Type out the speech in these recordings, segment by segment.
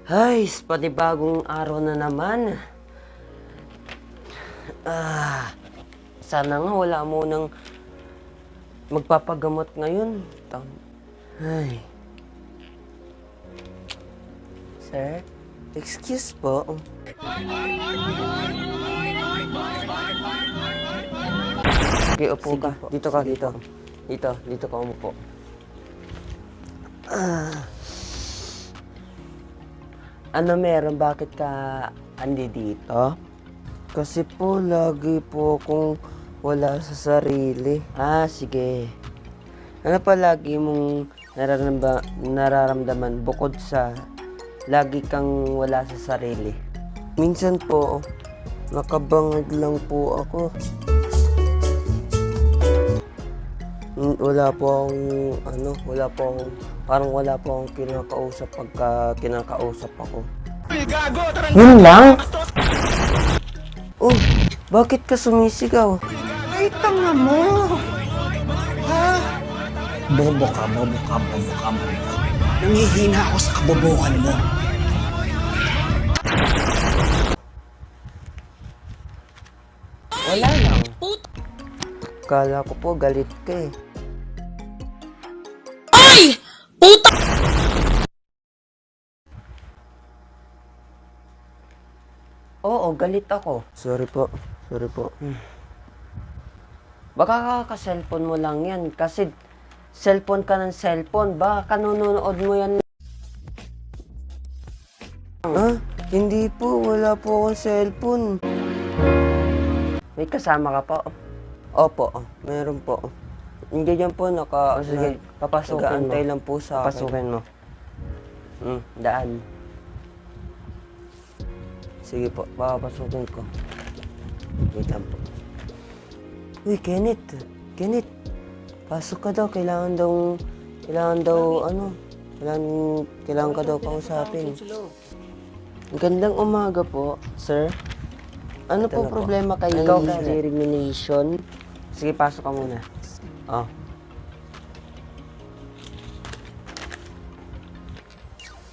Ay, panibagong araw na naman. Sana nga wala mo nang magpapagamot ngayon. Ay. Sir, excuse po. Okay, upo ka. Dito ka, dito. Dito ka umupo. Ano meron? Bakit ka andi dito? Kasi po, lagi po akong wala sa sarili. Sige. Ano pa lagi mong nararamdaman bukod sa lagi kang wala sa sarili? Minsan po, nakabangag lang po ako. Wala po akong, parang wala po akong kinakausap pagka kinakausap ako. Yun lang? Oh, bakit ka sumisigaw? Ay, tanga mo! Ha? Bobo ka mo. Nangihina ako sa kabobohan mo. Wala lang. Kala ko po galit ka eh. Ay! Puta! Oo, galit ako. Sorry po. Baka ka-cellphone mo lang yan. Kasi cellphone ka ng cellphone. Baka nanonood mo yan. Hindi po. Wala po akong cellphone. May kasama ka po? Opo, meron po. Hindi dyan po sige, papasukin mo. Nag-aantay lang po sa akin. Papasukin mo. Daan. Sige po, papasukin ko. Wait lang po. Uy, Kenneth. Pasok ka daw. Kailangan ka daw kausapin. Gandang umaga po, sir. Ano po problema kay germination? Sige, pasok ka muna.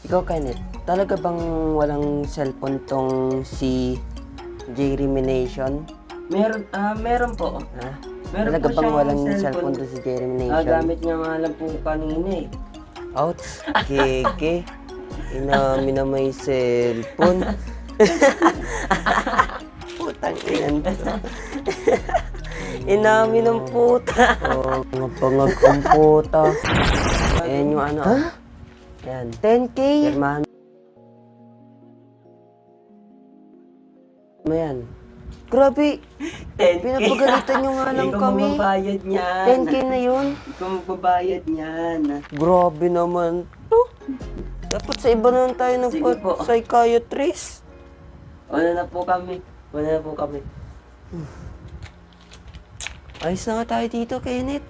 Ikaw, Kenneth, talaga bang walang cellphone tong si germination? Meron po. Meron Talaga po bang siyang walang cellphone to si germination? Gamit niya nga lang po kanina eh. Ouch, keke. Inamin na may cellphone. Putang inan to. Inamin ng puta. Mapangag ang puta. Ayan yung ano. Ayan. 10K? German. Ayan. Grabe. 10K. Pinapagalitan nyo nga lang Ikaw kami. magbabayad niyan. 10K na yun. Ikaw magbabayad niyan. Grabe naman to. Dapat sa iba naman tayo Sige po. psychiatrist. Wala na po kami. Ayos na nga tayo dito, Kenneth.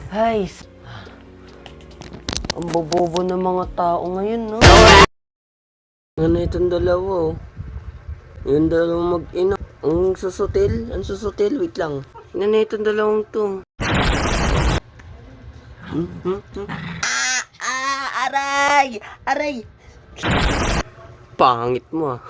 Ayos. Ang bobobo ng mga tao ngayon, no? Ano itong dalawa, oh. Yung dalawang mag-ina. Ang susutil, wait lang. Ano itong dalawang to? Aray! Pangit mo, ah.